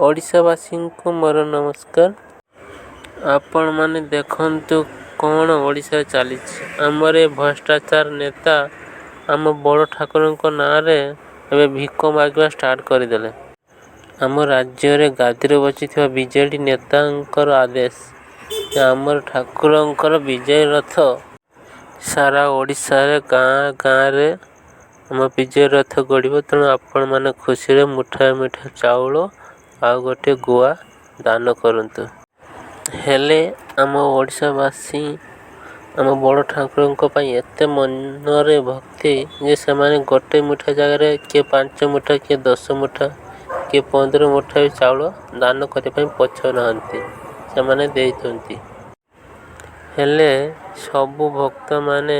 ଓଡ଼ିଶାବାସୀଙ୍କୁ ମୋର ନମସ୍କାର। ଆପଣମାନେ ଦେଖନ୍ତୁ କ'ଣ ଓଡ଼ିଶାରେ ଚାଲିଛି। ଆମର ଏ ଭ୍ରଷ୍ଟାଚାର ନେତା ଆମ ବଡ଼ ଠାକୁରଙ୍କ ନାଁରେ ଏବେ ଭିକ ମାଗିବା ଷ୍ଟାର୍ଟ କରିଦେଲେ। ଆମ ରାଜ୍ୟରେ ଗାଦିରେ ବସିଥିବା ବିଜେଡ଼ି ନେତାଙ୍କର ଆଦେଶ ଯେ ଆମର ଠାକୁରଙ୍କର ବିଜୟ ରଥ ସାରା ଓଡ଼ିଶାରେ ଗାଁ ଗାଁରେ ଆମ ବିଜୟ ରଥ ଗଡ଼ିବ। ତେଣୁ ଆପଣମାନେ ଖୁସିରେ ମୁଠାଏ ମୁଠାଏ ଚାଉଳ ଆଉ ଗୋଟିଏ ଗୁଆ ଦାନ କରନ୍ତୁ। ହେଲେ ଆମ ଓଡ଼ିଶାବାସୀ ଆମ ବଡ଼ ଠାକୁରଙ୍କ ପାଇଁ ଏତେ ମନରେ ଭକ୍ତି ଯେ ସେମାନେ ଗୋଟେ ମୁଠା ଜାଗାରେ କିଏ 5 ମୁଠା, କିଏ 10 ମୁଠା, କିଏ 15 ମୁଠା ବି ଚାଉଳ ଦାନ କରିବା ପାଇଁ ପଛଉନାହାନ୍ତି, ସେମାନେ ଦେଇଛନ୍ତି। ହେଲେ ସବୁ ଭକ୍ତମାନେ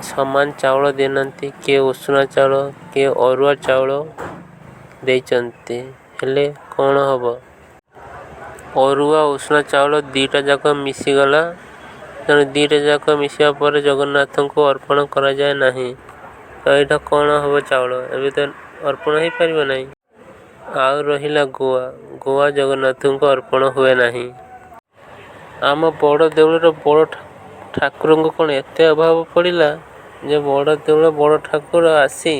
ସମାନ ଚାଉଳ ଦେଇନାହାନ୍ତି। କିଏ ଉଷୁନା ଚାଉଳ, କିଏ ଅରୁଆ ଚାଉଳ ଦେଇଛନ୍ତି। ହେଲେ କ'ଣ ହେବ? ଅରୁଆ ଉଷୁନା ଚାଉଳ ଦୁଇଟା ଯାକ ମିଶିଗଲା। ତେଣୁ ଦୁଇଟା ଯାକ ମିଶିବା ପରେ ଜଗନ୍ନାଥଙ୍କୁ ଅର୍ପଣ କରାଯାଏ ନାହିଁ। ତ ଏଇଟା କ'ଣ ହେବ? ଚାଉଳ ଏବେ ତ ଅର୍ପଣ ହୋଇପାରିବ ନାହିଁ। ଆଉ ରହିଲା ଗୁଆ। ଗୁଆ ଜଗନ୍ନାଥଙ୍କୁ ଅର୍ପଣ ହୁଏ ନାହିଁ। ଆମ ବଡ଼ ଦେଉଳର ବଡ଼ ଠାକୁରଙ୍କୁ କ'ଣ ଏତେ ଅଭାବ ପଡ଼ିଲା ଯେ ବଡ଼ ଦେଉଳ ବଡ଼ ଠାକୁର ଆସି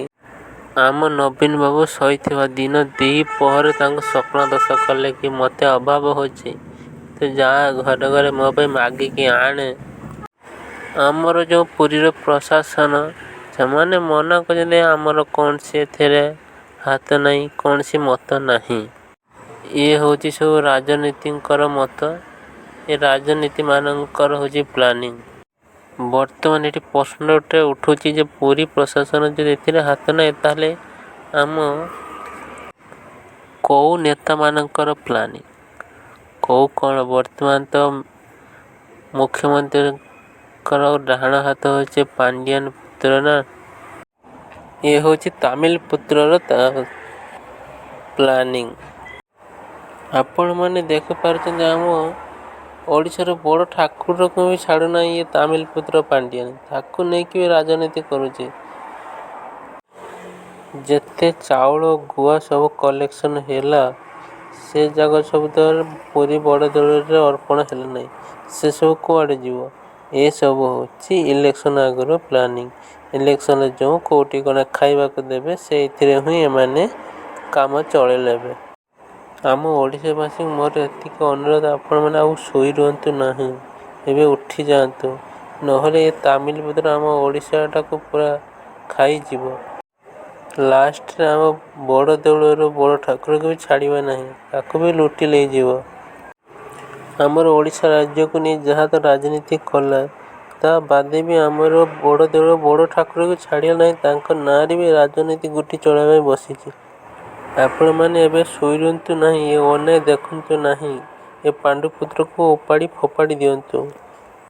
ଆମ ନବୀନ ବାବୁ ଶୋଇଥିବା ଦିନ ଦ୍ୱିପହରେ ତାଙ୍କୁ ସ୍ୱପ୍ନ ଦୋଷ କଲେ କି ମୋତେ ଅଭାବ ହେଉଛି, ତୁ ଯା ଘରେ ଘରେ ମୋ ପାଇଁ ମାଗିକି ଆଣେ। ଆମର ଯେଉଁ ପୁରୀର ପ୍ରଶାସନ ସେମାନେ ମନା କରିଛନ୍ତି। ଆମର କୌଣସି ଏଥିରେ ହାତ ନାହିଁ, କୌଣସି ମତ ନାହିଁ। ଇଏ ହେଉଛି ସବୁ ରାଜନୀତିଙ୍କର ମତ। ଏ ରାଜନୀତିମାନଙ୍କର ହେଉଛି ପ୍ଲାନିଂ। ବର୍ତ୍ତମାନ ଏଠି ପ୍ରଶ୍ନଟେ ଉଠୁଛି ଯେ ପୁରୀ ପ୍ରଶାସନ ଯଦି ଏଥିରେ ହାତ ନାହିଁ ତାହେଲେ ଆମ କେଉଁ ନେତାମାନଙ୍କର ପ୍ଲାନିଂ କ'ଣ? ବର୍ତ୍ତମାନ ତ ମୁଖ୍ୟମନ୍ତ୍ରୀଙ୍କର ଡାହାଣ ହାତ ହେଉଛି ପାଣ୍ଡିଆନ ପୁତ୍ର ନା। ଇଏ ହେଉଛି ତାମିଲ ପୁତ୍ରର ପ୍ଲାନିଂ। ଆପଣମାନେ ଦେଖିପାରୁଛନ୍ତି ଆମ ଓଡ଼ିଶାର ବଡ଼ ଠାକୁରକୁ ବି ଛାଡ଼ୁନାହିଁ ଇଏ ତାମିଲ ପୁତ୍ର ପାଣ୍ଡିଆନ। ତାକୁ ନେଇକି ବି ରାଜନୀତି କରୁଛି। ଯେତେ ଚାଉଳ ଗୁଆ ସବୁ କଲେକ୍ସନ୍ ହେଲା ସେ ଯାକ ସବୁ ତ ପୁରୀ ବଡ଼ ଦେଉଳରେ ଅର୍ପଣ ହେଲେ ନାହିଁ। ସେସବୁ କୁଆଡ଼େ ଯିବ? ଏସବୁ ହେଉଛି ଇଲେକ୍ସନ୍ ଆଗରୁ ପ୍ଲାନିଂ। ଇଲେକ୍ସନ୍ରେ ଯେଉଁ କୋଉଠି କ'ଣ ଖାଇବାକୁ ଦେବେ ସେଇଥିରେ ହିଁ ଏମାନେ କାମ ଚଳେଇନେବେ। ଆମ ଓଡ଼ିଶାବାସୀଙ୍କୁ ମୋର ଏତିକି ଅନୁରୋଧ, ଆପଣମାନେ ଆଉ ଶୋଇ ରୁହନ୍ତୁ ନାହିଁ, ଏବେ ଉଠି ଯାଆନ୍ତୁ। ନହେଲେ ଏ ତାମିଲ ପୁତ୍ର ଆମ ଓଡ଼ିଶାଟାକୁ ପୁରା ଖାଇଯିବ। ଲାଷ୍ଟରେ ଆମ ବଡ଼ ଦେଉଳର ବଡ଼ ଠାକୁରକୁ ବି ଛାଡ଼ିବ ନାହିଁ, ତାକୁ ବି ଲୁଟି ନେଇଯିବ। ଆମର ଓଡ଼ିଶା ରାଜ୍ୟକୁ ନେଇ ଯାହା ତ ରାଜନୀତି କଲା ତା ବାଦେ ବି ଆମର ବଡ଼ ଦେଉଳ ବଡ଼ ଠାକୁରକୁ ଛାଡ଼ିଲା ନାହିଁ। ତାଙ୍କ ନାଁରେ ବି ରାଜନୀତି ଗୋଟି ଚଳାଇବା ପାଇଁ ବସିଛି। ଆପଣମାନେ ଏବେ ଶୋଇ ରୁହନ୍ତୁ ନାହିଁ, ଏ ଅନାଇ ଦେଖନ୍ତୁ ନାହିଁ, ଏ ପାଣ୍ଡୁପୁତ୍ରକୁ ଉପାଡ଼ି ଫୋପାଡ଼ି ଦିଅନ୍ତୁ।